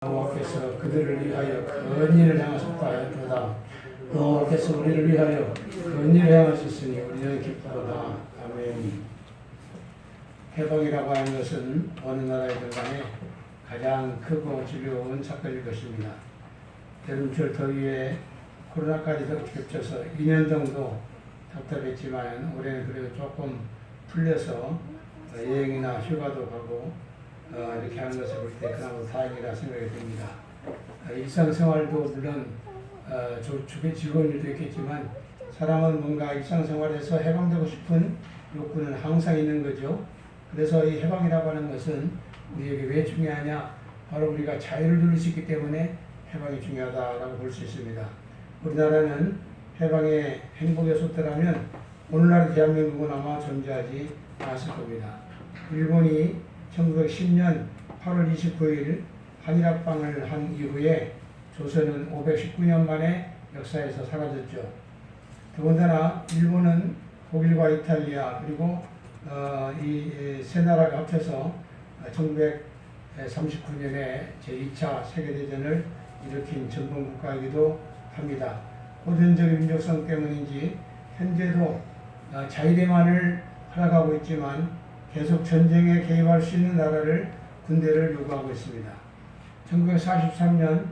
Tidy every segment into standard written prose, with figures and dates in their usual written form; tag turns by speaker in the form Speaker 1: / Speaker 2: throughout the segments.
Speaker 1: 여호와께서 그들을 위하여 건의를 행하셨다 하였도다. 여호와께서 우리를 위하여 건의를 행하셨으니 우리는 기쁘도다. 아멘. 해방이라고 하는 것은 어느 나라이든 간에 가장 크고 지겨운 사건일 것입니다. 여름철 더위에 코로나까지 겹쳐서 2년 정도 답답했지만 올해는 그래도 조금 풀려서 여행이나 휴가도 가고 이렇게 하는 것을 볼 때 그나마 다행이라 생각이 듭니다. 일상생활도 물론 즐거운 일도 있겠지만 사람은 뭔가 일상생활에서 해방되고 싶은 욕구는 항상 있는 거죠. 그래서 이 해방이라고 하는 것은 우리에게 왜 중요하냐? 바로 우리가 자유를 누릴 수 있기 때문에 해방이 중요하다고 볼 수 있습니다. 우리나라는 해방의 행복의 솥대라면 오늘날 대한민국은 아마 존재하지 않았을 겁니다. 일본이 1910년 8월 29일 한일합방을 한 이후에 조선은 519년 만에 역사에서 사라졌죠. 더군다나 일본은 독일과 이탈리아 그리고 이 세 나라가 합쳐서 1939년에 제2차 세계대전을 일으킨 전범국가이기도 합니다. 고전적인 민족성 때문인지 현재도 자유대만을 활약하고 있지만 계속 전쟁에 개입할 수 있는 나라를 군대를 요구하고 있습니다. 1943년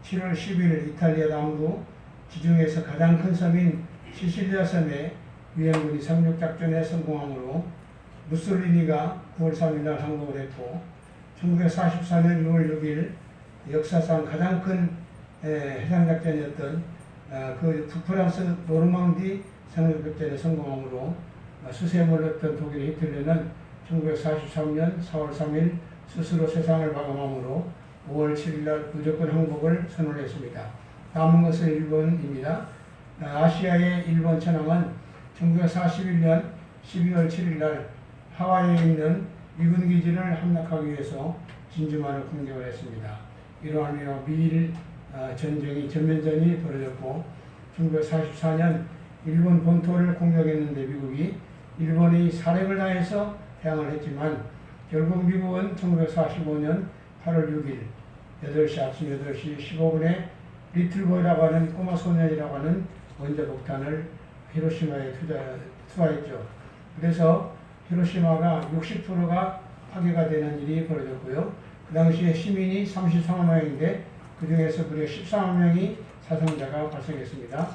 Speaker 1: 7월 10일 이탈리아 남부 지중해에서 가장 큰 섬인 시실리아 섬에 유엔군이 상륙작전에 성공함으로 무솔리니가 9월 3일 날 항복을 했고 1944년 6월 6일 역사상 가장 큰 해상작전이었던 그 프랑스 노르망디 상륙작전에 성공함으로 수세에 몰렸던 독일의 히틀러는 1943년 4월 3일 스스로 세상을 마감함으로 5월 7일 날 무조건 항복을 선언했습니다. 남은 것은 일본입니다. 아시아의 일본 천황은 1941년 12월 7일 날 하와이에 있는 미군 기지를 함락하기 위해서 진주만을 공격을 했습니다. 이로 하여 미일 전쟁이 전면전이 벌어졌고 1944년 일본 본토를 공격했는데 미국이 일본이 살해를 당해서 대항을 했지만 결국 미국은 1945년 8월 6일 8시 아침 8시 15분에 리틀보이라고 하는 꼬마 소년이라고 하는 원자 폭탄을 히로시마에 투하했죠. 그래서 히로시마가 60%가 파괴가 되는 일이 벌어졌고요. 그 당시에 시민이 33만 명인데 그 중에서 무려 14만 명이 사상자가 발생했습니다.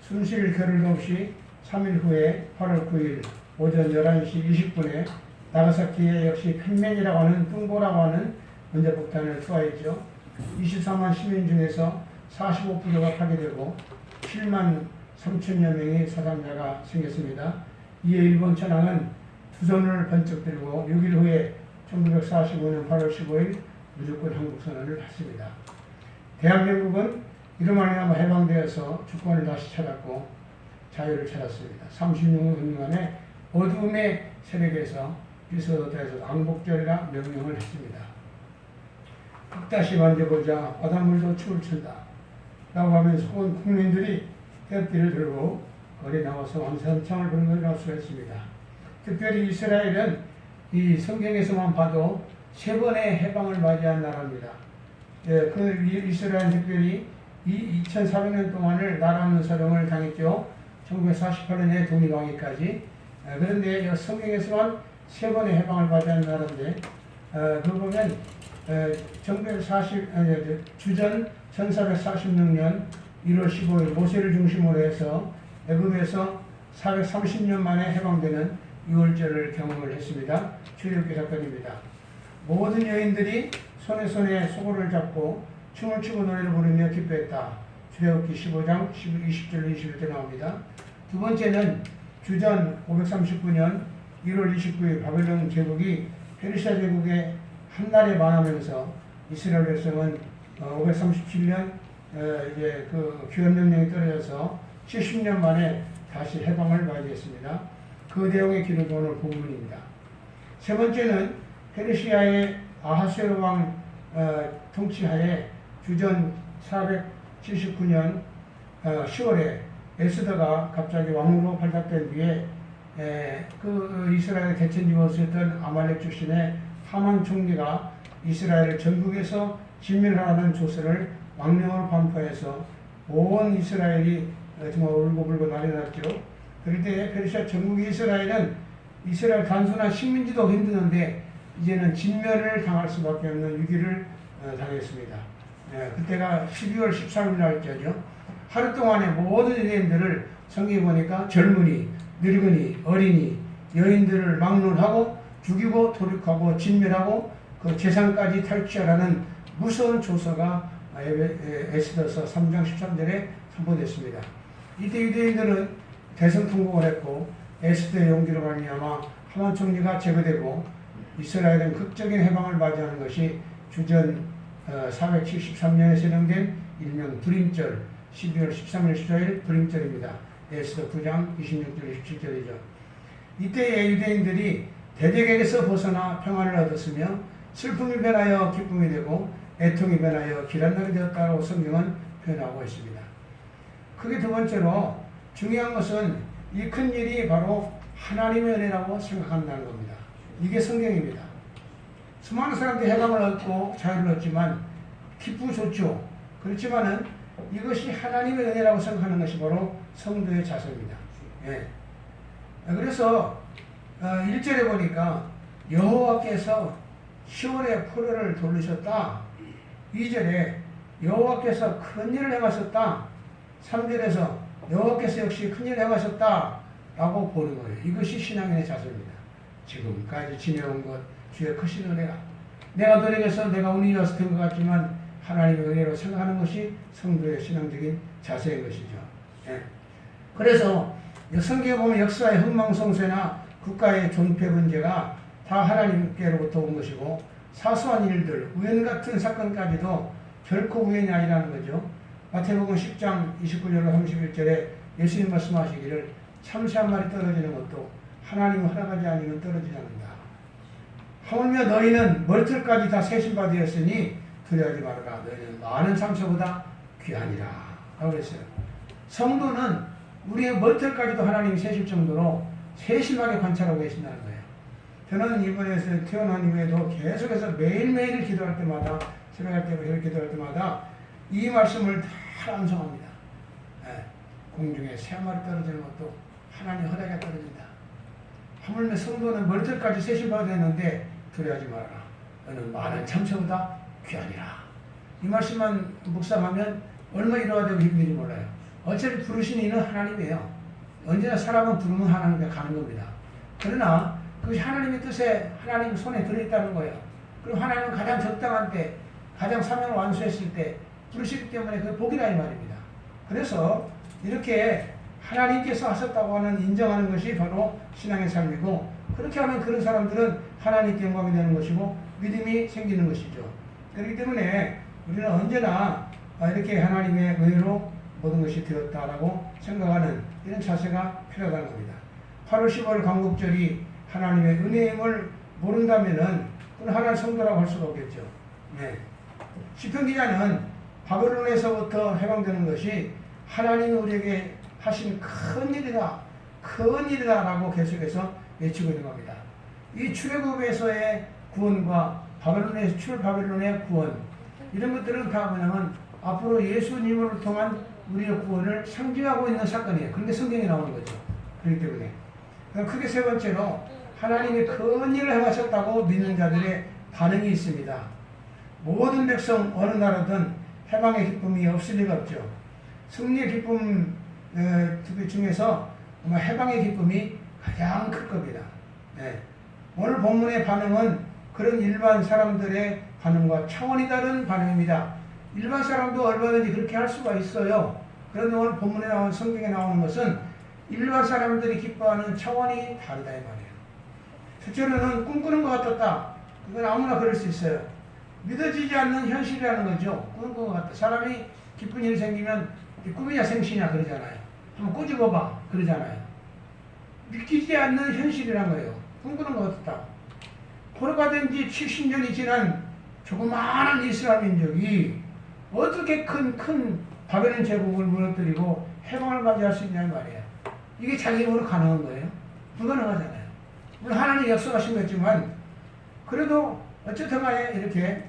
Speaker 1: 숨쉴 겨를도 없이 3일 후에 8월 9일 오전 11시 20분에 나가사키에 역시 펜맨이라고 하는 뚱보라고 하는 원자폭탄을 투하했죠. 24만 시민 중에서 45%가 파괴되고 7만 3천여 명의 사상자가 생겼습니다. 이에 일본 천황은 두 손을 번쩍 들고 6일 후에 1945년 8월 15일 무조건 항복선언을 했습니다. 대한민국은 이로 말미암아 해방되어서 주권을 다시 찾았고 자유를 찾았습니다. 36년 만에 어둠의 세력에서 비서도에서 항복절이라 명령을 했습니다. 흙다시 만져보자 바닷물도 춤을 춘다 라고 하면서 온 국민들이 태극기를 들고 거리에 나와서 왕산창을 부는 것을 알 수가 있습니다. 특별히 이스라엘은 이 성경에서만 봐도 3번의 해방을 맞이한 나라입니다. 그 이스라엘은 특별히 2400년 동안을 나라는 사령을 당했죠. 1948년에 독립왕위까지. 그런데 성경에서만 3번의 해방을 맞이한 나라인데 그 보면 주전 1446년 1월 15일 모세를 중심으로 해서 애굽에서 430년 만에 해방되는 6월절을 경험을 했습니다. 출애굽기 사건입니다. 모든 여인들이 손에 소고를 잡고 춤을 추고 노래를 부르며 기뻐했다. 출애굽기 15장 20절 21절 나옵니다. 두 번째는 주전 539년 1월 29일 바벨론 제국이 페르시아 제국에 한 달에 반하면서 이스라엘 백성은 537년 이제 그 귀환명령이 떨어져서 70년 만에 다시 해방을 맞이했습니다. 그 내용의 기록이 오늘 본문입니다. 세 번째는 페르시아의 아하스웨로 왕 통치하에 주전 479년 10월에 에스더가 갑자기 왕으로 발탁된 뒤에 그 이스라엘 대천지원수였던 아말렉 출신의 하만 총리가 이스라엘을 전국에서 진멸하라는 조서를 왕령으로 반포해서 온 이스라엘이 정말 울고불고 난리 났죠. 그럴 때 페르시아 전국의 이스라엘은 이스라엘 단순한 식민지도 힘드는데 이제는 진멸을 당할 수밖에 없는 위기를 당했습니다. 그때가 12월 13일 날짜죠. 하루 동안에 모든 유대인들을 성경에 보니까 젊은이, 늙은이, 어린이, 여인들을 막론하고 죽이고 도륙하고 진멸하고 그 재산까지 탈취하라는 무서운 조서가 에스더서 3장 13절에 선포됐습니다. 이때 유대인들은 대성통곡을 했고 에스더의 용기로 말미암아 하만 총리가 제거되고 이스라엘은 극적인 해방을 맞이하는 것이 주전 473년에 제정된 일명 불임절 12월 13일 14일 불임절입니다. 에스더 9장 26절 27절이죠. 이때의 유대인들이 대적에게서 벗어나 평안을 얻었으며 슬픔이 변하여 기쁨이 되고 애통이 변하여 길한 날이 되었다고 성경은 표현하고 있습니다. 그게 두 번째로 중요한 것은 이 큰 일이 바로 하나님의 은혜라고 생각한다는 겁니다. 이게 성경입니다. 수많은 사람들이 해방을 얻고 자유를 얻지만 기쁘고 좋죠. 그렇지만은 이것이 하나님의 은혜라고 생각하는 것이 바로 성도의 자세입니다. 예. 그래서 1절에 보니까 여호와께서 시온의 포로를 돌리셨다. 2절에 여호와께서 큰 일을 행하셨다. 3절에서 여호와께서 역시 큰 일을 행하셨다 라고 보는 거예요. 이것이 신앙인의 자세입니다. 지금까지 지내온 것 주의 크신 은혜가 내가 노력해서 내가 운이 좋아서 된 것 같지만 하나님의 은혜로 생각하는 것이 성도의 신앙적인 자세인 것이죠. 예. 그래서 성경에 보면 역사의 흥망성쇠나 국가의 존폐 문제가 다 하나님께로부터 온 것이고 사소한 일들, 우연 같은 사건까지도 결코 우연이 아니라는 거죠. 마태복음 10장 29절로 31절에 예수님 말씀하시기를 참새 한 마리 떨어지는 것도 하나님 허락하지 않으면 떨어지지 않는다. 하물며 너희는 머리털까지 다 세신바 되었으니 두려워하지 말아라. 너희는 많은 참새보다 귀하니라. 라고 했어요. 성도는 우리의 머리털까지도 하나님이 세실 정도로 세심하게 관찰하고 계신다는 거예요. 저는 이번에 태어난 이후에도 계속해서 매일매일 기도할 때마다 새벽할 때로 기도할 때마다 이 말씀을 다 암송합니다. 네. 공중에 새 한 마리 떨어지는 것도 하나님 허락에 떨어진다. 하물며 성도는 머리털까지 세심받아 되는데 두려워하지 말아라. 너는 많은 참새보다 귀하니라. 이 말씀만 묵상하면 얼마 이루어야 되고 힘든지 몰라요. 어차피 부르신 이는 하나님이에요. 언제나 사람은 부르면 하나님께 가는 겁니다. 그러나 그것이 하나님의 뜻에 하나님 손에 들어있다는 거예요. 그리고 하나님은 가장 적당한 때 가장 사명을 완수했을 때 부르시기 때문에 그게 복이라 이 말입니다. 그래서 이렇게 하나님께서 하셨다고 하는 인정하는 것이 바로 신앙의 삶이고 그렇게 하면 그런 사람들은 하나님께 영광이 되는 것이고 믿음이 생기는 것이죠. 그렇기 때문에 우리는 언제나 이렇게 하나님의 은혜로 모든 것이 되었다라고 생각하는 이런 자세가 필요하다는 겁니다. 8월 15일 광복절이 하나님의 은혜임을 모른다면은 그건 하나님 성도라고 할 수가 없겠죠. 네. 시편 기자는 바벨론에서부터 해방되는 것이 하나님이 우리에게 하신 큰 일이다, 큰 일이다 라고 계속해서 외치고 있는 겁니다. 이 출애굽에서의 구원과 바벨론의 구원 이런 것들은 다 뭐냐면 앞으로 예수님을 통한 우리의 구원을 상징하고 있는 사건이에요. 그런데 성경에 나오는 거죠. 그렇기 때문에 크게 세 번째로 하나님이 큰 일을 행하셨다고 믿는 자들의 반응이 있습니다. 모든 백성 어느 나라든 해방의 기쁨이 없을 리가 없죠. 승리의 기쁨 중에서 해방의 기쁨이 가장 클 겁니다. 네. 오늘 본문의 반응은 그런 일반 사람들의 반응과 차원이 다른 반응입니다. 일반 사람도 얼마든지 그렇게 할 수가 있어요. 그런데 오늘 본문에 나온 성경에 나오는 것은 일반 사람들이 기뻐하는 차원이 다르다 이 말이에요. 첫째로는 꿈꾸는 것 같았다. 이건 아무나 그럴 수 있어요. 믿어지지 않는 현실이라는 거죠. 꿈꾸는 것 같다. 사람이 기쁜 일이 생기면 꿈이냐 생시냐 그러잖아요. 한번 꼬집어봐 그러잖아요. 믿기지 않는 현실이란 거예요. 꿈꾸는 것 같다. 포로가 된 지 70년이 지난 조그마한 이스라엘 민족이 어떻게 큰 바벨론 제국을 무너뜨리고 해방을 맞이할 수 있냐는 말이에요. 이게 자기 힘으로 가능한 거예요? 불가능하잖아요. 물론 하나님 약속하신 거지만 그래도 어쨌든 간에 이렇게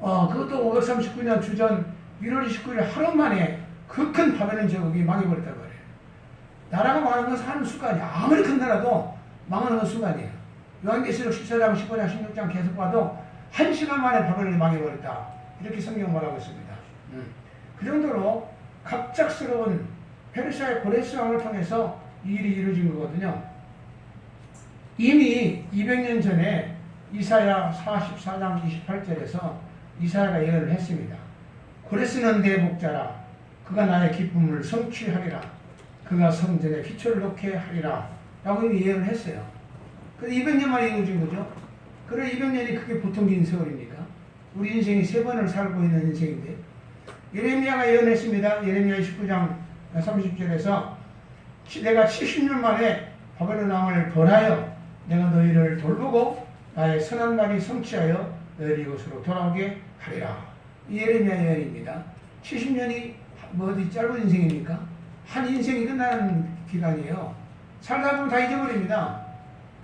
Speaker 1: 그것도 539년 주전 1월 29일 하루 만에 그 큰 바벨론 제국이 망해버렸단 말이에요. 나라가 망하는 건 사는 습관이야. 아무리 큰 나라도 망하는 건 순간이에요. 요한계시록 14장, 15장, 16장 계속 봐도 한 시간 만에 바벨론이 망해버렸다. 이렇게 성경 말하고 있습니다. 그 정도로 갑작스러운 페르시아의 고레스 왕을 통해서 이 일이 이루어진 거거든요. 이미 200년 전에 이사야 44장 28절에서 이사야가 예언을 했습니다. 고레스는 내 목자라. 그가 나의 기쁨을 성취하리라. 그가 성전에 기초를 놓게 하리라. 라고 이미 예언을 했어요. 근데 200년 만에 이루어진 거죠. 그래 200년이 그게 보통 긴 세월입니까? 우리 인생이 3번을 살고 있는 인생인데 예레미야가 예언했습니다. 예레미야 19장 30절에서 내가 70년 만에 바벨론 왕을 벌하여 내가 너희를 돌보고 나의 선한 말이 성취하여 너희를 이곳으로 돌아오게 하리라. 이 예레미야 예언입니다. 70년이 뭐 어디 짧은 인생입니까? 한 인생이 끝나는 기간이에요. 살다 보면 다 잊어버립니다.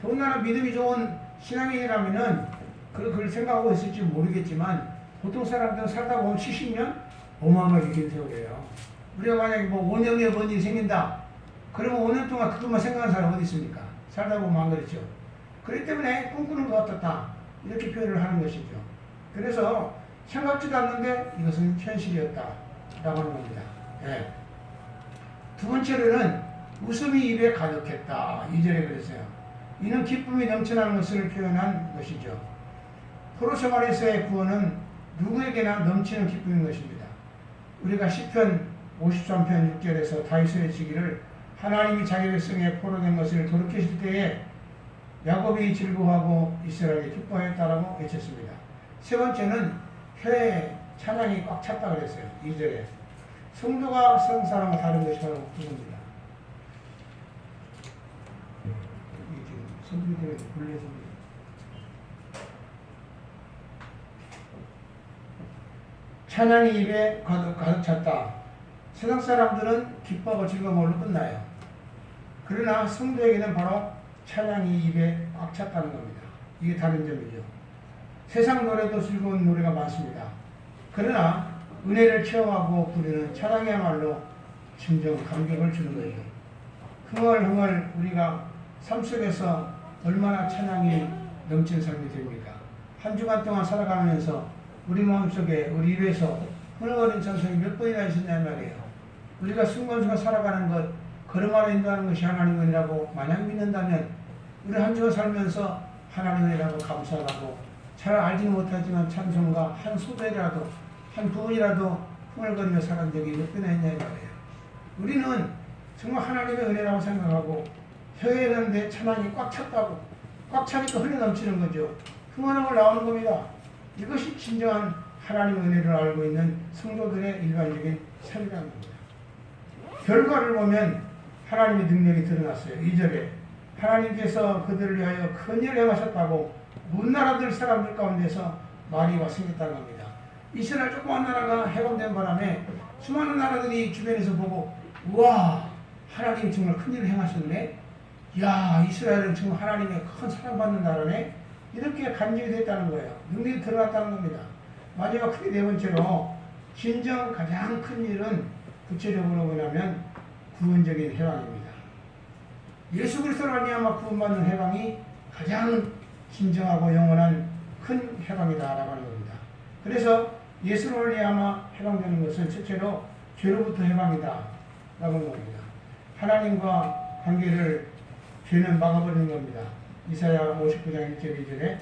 Speaker 1: 더군다나 믿음이 좋은 신앙인이라면은 그걸 생각하고 있을지 모르겠지만 보통 사람들은 살다 보면 70년 어마어마하게 긴 세월이에요. 우리가 만약에 뭐 5년에 뭔 일이 생긴다. 그러면 5년 동안 그것만 생각하는 사람이 어디 있습니까? 살다 보면 안 그렇죠. 그렇기 때문에 꿈꾸는 것 같았다. 이렇게 표현을 하는 것이죠. 그래서 생각지도 않는데 이것은 현실이었다. 라고 하는 겁니다. 네. 두 번째로는 웃음이 입에 가득했다. 2절에 그랬어요. 이는 기쁨이 넘쳐나는 것을 표현한 것이죠. 포로 생활에서의 구원은 누구에게나 넘치는 기쁨인 것입니다. 우리가 시편 53편 6절에서 다윗이 외치기를 하나님이 자기 백성의 포로된 것을 돌이키실 때에 야곱이 즐거워하고 이스라엘이 기뻐했다라고 외쳤습니다. 세 번째는 혀에 찬양이 꽉 찼다 그랬어요. 2절에 성도가 성 사람과 다른 것이 바로 그겁니다. 이게 지금 성도 때문에 불려서 찬양이 입에 가득 찼다. 세상 사람들은 기뻐하고 즐거움으로 끝나요. 그러나 성도에게는 바로 찬양이 입에 꽉 찼다는 겁니다. 이게 다른 점이죠. 세상 노래도 즐거운 노래가 많습니다. 그러나 은혜를 체험하고 부르는 찬양이야말로 진정 감격을 주는 거예요. 흥얼흥얼 우리가 삶 속에서 얼마나 찬양이 넘친 삶이 됩니까? 한 주간 동안 살아가면서 우리 마음속에 우리 입에서 흥얼거리는 찬송이 몇 번이나 있었냐 말이에요. 우리가 순간순간 살아가는 것, 걸음하러 인도하는 것이 하나님 은혜라고 만약 믿는다면 우리 한 주간 살면서 하나님 은혜라고 감사하고 잘 알지는 못하지만 찬송가 한 소절이라도 한 부분이라도 흥얼거리며 살아간 적이 몇 번이나 있냐 말이에요. 우리는 정말 하나님의 은혜라고 생각하고 혀에는 내 찬양이 꽉 찼다고 꽉 차니까 흘러넘치는 거죠. 흥얼흥얼 나오는 겁니다. 이것이 진정한 하나님의 은혜를 알고 있는 성도들의 일반적인 삶이라는 겁니다. 결과를 보면 하나님의 능력이 드러났어요. 2절에 하나님께서 그들을 위하여 큰 일을 행하셨다고 문 나라들 사람들 가운데서 말이 생겼다는 겁니다. 이스라엘 조그만 나라가 해방된 바람에 수많은 나라들이 주변에서 보고 우와 하나님이 정말 큰 일을 행하셨네. 야 이스라엘은 정말 하나님의 큰 사랑받는 나라네. 이렇게 간증이 됐다는 거예요. 능력이 드러났다는 겁니다. 마지막 크게 네 번째로 진정 가장 큰 일은 구체적으로 뭐냐면 구원적인 해방입니다. 예수 그리스도로 말미암아 구원받는 해방이 가장 진정하고 영원한 큰 해방이다라고 하는 겁니다. 그래서 예수로 말미암아 해방되는 것은 첫째로 죄로부터 해방이다라고 하는 겁니다. 하나님과 관계를 죄는 막아버리는 겁니다. 이사야 59장 1절 2절에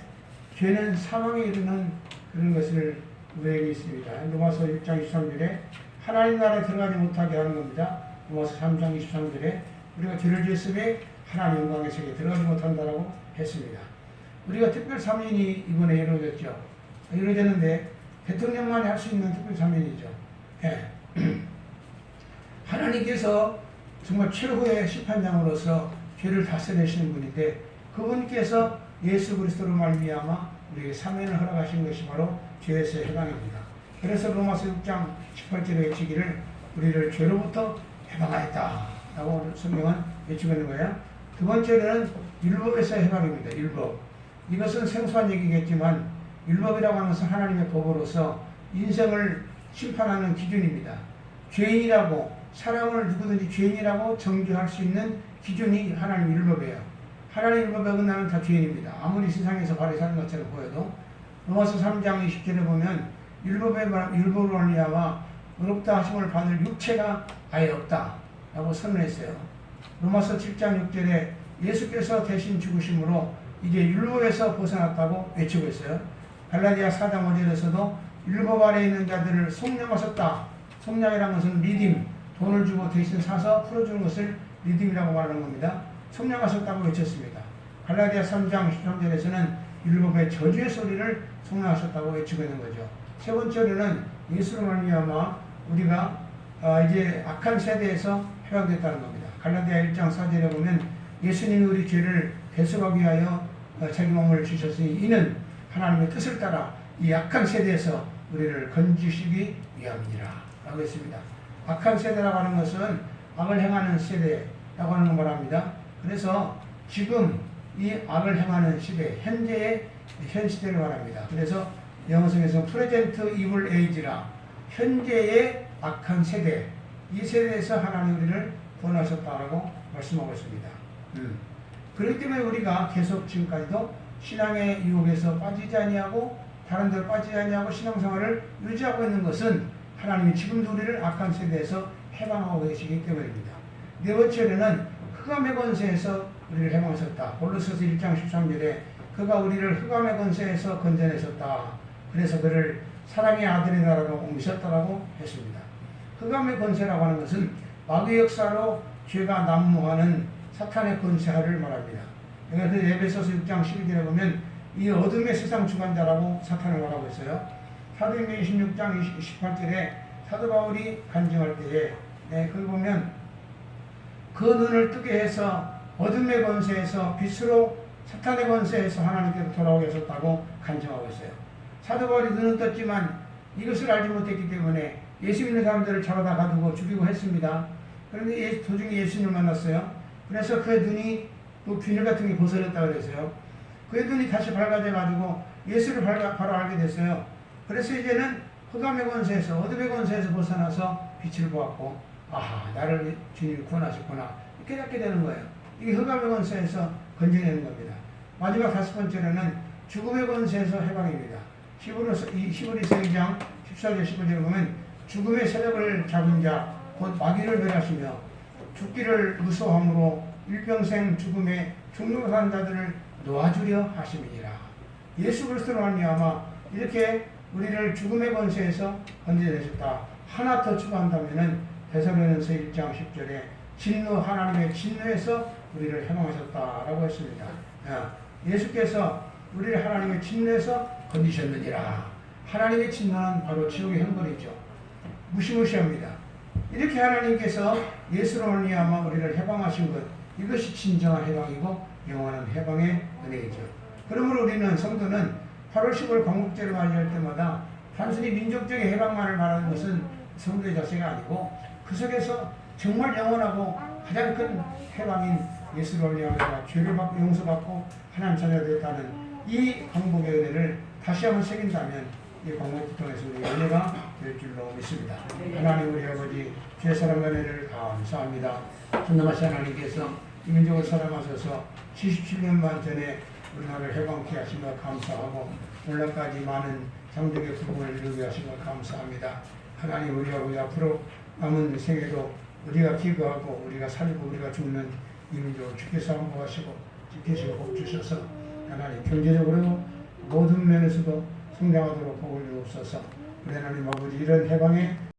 Speaker 1: 죄는 사망에 이르는 그런 것을 우리에게 있습니다. 로마서 6장 23절에 하나님 나라에 들어가지 못하게 하는 겁니다. 로마서 3장 23절에 우리가 죄를 지었음에 하나님 영광의 세계에 들어가지 못한다라고 했습니다. 우리가 특별 사면이 이번에 이루어졌죠. 이루어졌는데 대통령만이 할 수 있는 특별 사면이죠. 네. 하나님께서 정말 최고의 심판장으로서 죄를 다스리시는 분인데 그분께서 예수 그리스도로 말미암아 우리에게 사면을 허락하신 것이 바로 죄에서의 해방입니다. 그래서 로마서 6장 18절에 외치기를 우리를 죄로부터 해방하였다 라고 성경은 외치고 있는 거예요. 두 번째는 율법에서의 해방입니다. 율법. 이것은 생소한 얘기겠지만 율법이라고 하는 것은 하나님의 법으로서 인생을 심판하는 기준입니다. 죄인이라고, 사람을 누구든지 죄인이라고 정죄할 수 있는 기준이 하나님 율법이에요. 하나님 율법에 어긋나면 다 죄인입니다. 아무리 세상에서 바르게 사는 것처럼 보여도. 로마서 3장 20절에 보면 율법으로 말미암아 의롭다 하심을 받을 육체가 아예 없다 라고 선언했어요. 로마서 7장 6절에 예수께서 대신 죽으심으로 이제 율법에서 벗어났다고 외치고 있어요. 갈라디아 4장 5절에서도 율법 아래에 있는 자들을 속량하셨다. 속량이라는 것은 리딤, 돈을 주고 대신 사서 풀어주는 것을 리딤이라고 말하는 겁니다. 속량하셨다고 외쳤습니다. 갈라디아 3장 13절에서는 율법의 저주의 소리를 속량하셨다고 외치고 있는 거죠. 세 번째로는 예수로 말미암아 우리가 이제 악한 세대에서 해방됐다는 겁니다. 갈라디아 1장 4절에 보면 예수님이 우리 죄를 대속하기 위하여 자기 몸을 주셨으니 이는 하나님의 뜻을 따라 이 악한 세대에서 우리를 건지시기 위함이니라 라고 했습니다. 악한 세대라고 하는 것은 악을 행하는 세대라고 하는 걸 말합니다. 그래서 지금 이 악을 행하는 시대, 현재의 현 시대를 말합니다. 그래서 영어성에서 프레젠트 이블 에이지라, 현재의 악한 세대, 이 세대에서 하나님 우리를 구원하셨다라고 말씀하고 있습니다. 그렇기 때문에 우리가 계속 지금까지도 신앙의 유혹에서 빠지지 아니하고 다른 데로 빠지지 아니하고 신앙생활을 유지하고 있는 것은 하나님이 지금도 우리를 악한 세대에서 해방하고 계시기 때문입니다. 네 번째로는 흑암의 권세에서 우리를 해방하셨다. 골로새서 1장 13절에 그가 우리를 흑암의 권세에서 건져내셨다. 그래서 그를 사랑의 아들의 나라로 옮기셨다라고 했습니다. 흑암의 권세라고 하는 것은 마귀의 역사로 죄가 난무하는 사탄의 권세를 말합니다. 그래서 에베소서 6장 12절에 보면 이 어둠의 세상 주관자라고 사탄을 말하고 있어요. 사도행전 26장 28절에 사도 바울이 간증할 때에 그걸 보면 그 눈을 뜨게 해서 어둠의 권세에서 빛으로 사탄의 권세에서 하나님께로 돌아오게 하셨다고 간증하고 있어요. 사도 바울이 눈은 떴지만 이것을 알지 못했기 때문에 예수 믿는 사람들을 잡아다 가두고 죽이고 했습니다. 그런데 도중에 예수님을 만났어요. 그래서 그의 눈이 또 비늘 같은 게 벗어졌다고 그랬어요. 그의 눈이 다시 밝아져가지고 예수를 바로 알게 됐어요. 그래서 이제는 흑암의 권세에서 어둠의 권세에서 벗어나서 빛을 보았고 아하 나를 주님이 구원하셨구나 깨닫게 되는 거예요. 이게 흑암의 권세에서 건져내는 겁니다. 마지막 다섯 번째로는 죽음의 권세에서 해방입니다. 히브리서 2장 14절 15절을 보면 죽음의 세력을 잡은 자 곧 마귀를 멸하시며 죽기를 무서워함으로 일평생 죽음의 중노 사는 자들을 놓아주려 하심이니라. 예수 그리스도로 말미암아 이렇게 우리를 죽음의 권세에서 건져내셨다. 하나 더 추가한다면은 데살로니가서 1장 10절에 진노 하나님의 진노에서 우리를 해방하셨다라고 했습니다. 예수께서 우리를 하나님의 진노에서 건지셨느니라. 하나님의 진노는 바로 지옥의 형벌이죠. 무시무시합니다. 이렇게 하나님께서 예수로 말미암아 우리를 해방하신 것, 이것이 진정한 해방이고 영원한 해방의 은혜이죠. 그러므로 우리는 성도는 8월 10월 광복절을 맞이할 때마다 단순히 민족적인 해방만을 말하는 것은 성도의 자세가 아니고 그 속에서 정말 영원하고 가장 큰 해방인 예수로 말미암아 죄를 받고 용서받고 하나님 자녀가 되었다는 이 광복의 은혜를 다시 한번 새긴다면 이 광복을 통해서 우리 은혜가 될 줄로 믿습니다. 하나님 우리 아버지 주의 사랑과 은혜를 감사합니다. 전능하신 하나님께서 이 민족을 사랑하셔서 77년만 전에 우리나라를 해방케 하신 것 감사하고 오늘까지 많은 장족의 부흥을 이루게 하신 것 감사합니다. 하나님 우리 아버지 앞으로 남은 생에도 우리가 기거하고 우리가 살고 우리가 죽는 이 민족을 주께서 항복하시고 지키시고 복 주셔서 하나님 경제적으로도 모든 면에서도 성장하도록 복을 주옵소서. 우리 하나님 아버지 이런 해방의